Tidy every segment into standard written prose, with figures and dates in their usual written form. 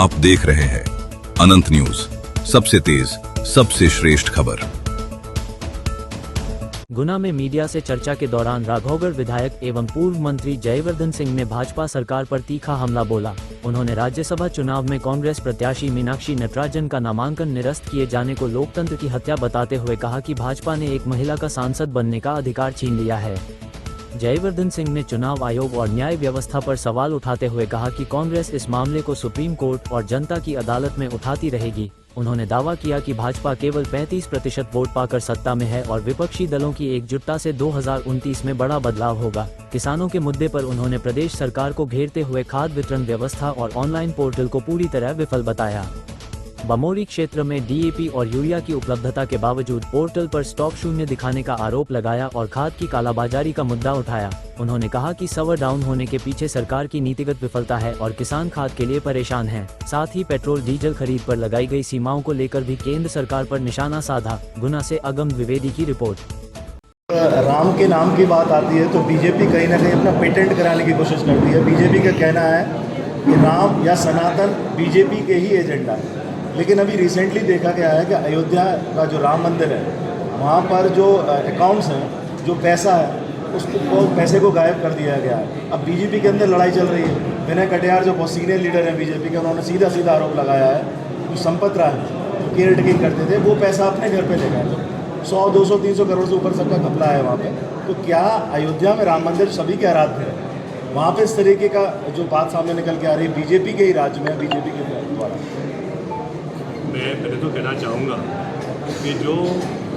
आप देख रहे हैं अनंत न्यूज, सबसे तेज सबसे श्रेष्ठ खबर। गुना में मीडिया से चर्चा के दौरान राघौगढ़ विधायक एवं पूर्व मंत्री जयवर्धन सिंह ने भाजपा सरकार पर तीखा हमला बोला। उन्होंने राज्यसभा चुनाव में कांग्रेस प्रत्याशी मीनाक्षी नटराजन का नामांकन निरस्त किए जाने को लोकतंत्र की हत्या बताते हुए कहा कि भाजपा ने एक महिला का सांसद बनने का अधिकार छीन लिया है। जयवर्धन सिंह ने चुनाव आयोग और न्याय व्यवस्था पर सवाल उठाते हुए कहा कि कांग्रेस इस मामले को सुप्रीम कोर्ट और जनता की अदालत में उठाती रहेगी। उन्होंने दावा किया कि भाजपा केवल 35% वोट पाकर सत्ता में है और विपक्षी दलों की एकजुटता से 2029 में बड़ा बदलाव होगा। किसानों के मुद्दे पर उन्होंने प्रदेश सरकार को घेरते हुए खाद वितरण व्यवस्था और ऑनलाइन पोर्टल को पूरी तरह विफल बताया। बमोरी क्षेत्र में डीएपी और यूरिया की उपलब्धता के बावजूद पोर्टल पर स्टॉक शून्य दिखाने का आरोप लगाया और खाद की कालाबाजारी का मुद्दा उठाया। उन्होंने कहा कि सर्वर डाउन होने के पीछे सरकार की नीतिगत विफलता है और किसान खाद के लिए परेशान हैं। साथ ही पेट्रोल डीजल खरीद पर लगाई गई सीमाओं को लेकर भी केंद्र सरकार पर निशाना साधा। गुना से अगम द्विवेदी की रिपोर्ट। राम के नाम की बात आती है तो बीजेपी कहीं ना कहीं अपना पेटेंट कराने की कोशिश करती है। बीजेपी का कहना है कि राम या सनातन बीजेपी के ही एजेंडा है, लेकिन अभी रिसेंटली देखा गया है कि अयोध्या का जो राम मंदिर है वहाँ पर जो अकाउंट्स हैं, जो पैसा है, उसको पैसे को गायब कर दिया गया है। अब बीजेपी के अंदर लड़ाई चल रही है। विनय कटियार जो बहुत सीनियर लीडर हैं बीजेपी के, उन्होंने सीधा सीधा आरोप लगाया है जो संपत राय जो केयर टेकिंग करते थे वो पैसा अपने घर पे ले गए। तो 100, 200, 300 करोड़ से ऊपर सबका घपला है वहाँ पे। तो क्या अयोध्या में राम मंदिर सभी के आराध्य है, वहाँ पे इस तरीके का जो बात सामने निकल के आ रही है बीजेपी के ही राज्य में, बीजेपी के द्वारा? मैं पहले तो कहना चाहूँगा कि जो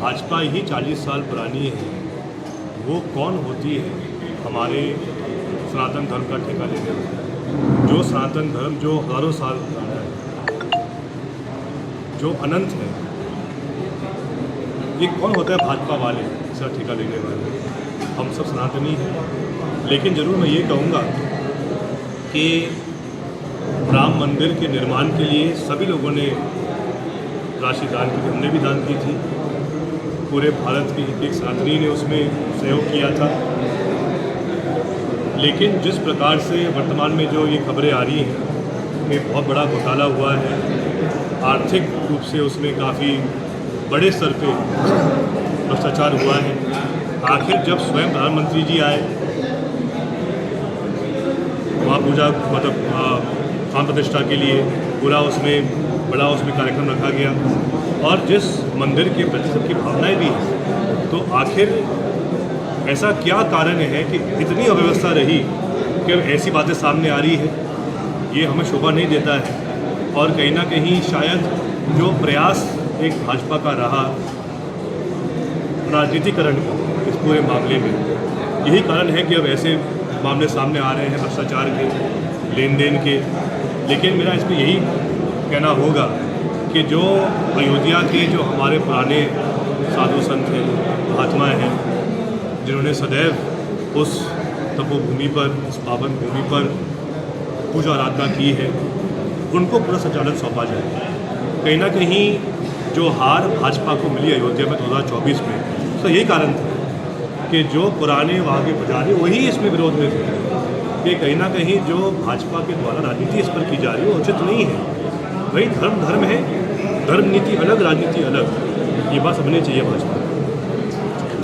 भाजपा ही 40 साल पुरानी है वो कौन होती है हमारे सनातन धर्म का ठेका लेने वाला। जो सनातन धर्म जो हज़ारों साल पुराना है, जो अनंत है, ये कौन होता है भाजपा वाले इसका ठेका लेने वाले? हम सब सनातनी हैं। लेकिन ज़रूर मैं ये कहूँगा कि राम मंदिर के निर्माण के लिए सभी लोगों ने राशि दान की, हमने भी दान की थी। पूरे भारत की एक सनातनी ने उसमें सहयोग किया था। लेकिन जिस प्रकार से वर्तमान में जो ये खबरें आ रही हैं कि बहुत बड़ा घोटाला हुआ है, आर्थिक रूप से उसमें काफ़ी बड़े स्तर पे भ्रष्टाचार हुआ है। आखिर जब स्वयं प्रधानमंत्री जी आए वहाँ पूजा मतलब प्राण प्रतिष्ठा के लिए पूरा उसमें बड़ा कार्यक्रम रखा गया और जिस मंदिर के प्रति सबकी भावनाएं भी हैं, तो आखिर ऐसा क्या कारण है कि इतनी अव्यवस्था रही कि ऐसी बातें सामने आ रही है? ये हमें शोभा नहीं देता है। और कहीं ना कहीं शायद जो प्रयास एक भाजपा का रहा राजनीतिकरण का इस पूरे मामले में, यही कारण है कि अब ऐसे मामले सामने आ रहे हैं भ्रष्टाचार के, लेन देन के। लेकिन मेरा इसमें यही कहना होगा कि जो अयोध्या के जो हमारे पुराने साधु संत हैं, महात्मा हैं, जिन्होंने सदैव उस तपोभूमि पर, उस पावन भूमि पर पूजा आराधना की है, उनको पूरा संचालन सौंपा जाए। कहीं ना कहीं जो हार भाजपा को मिली अयोध्या में 2024 में, तो यही कारण था कि जो पुराने वहाँ के पुजारी वही इसमें विरोध में थे कि कहीं ना कहीं जो भाजपा के द्वारा राजनीति इस पर की जा रही है वो उचित नहीं है। भाई धर्म धर्म है, धर्म नीति अलग, राजनीति अलग, ये बात समझनी चाहिए भाजपा।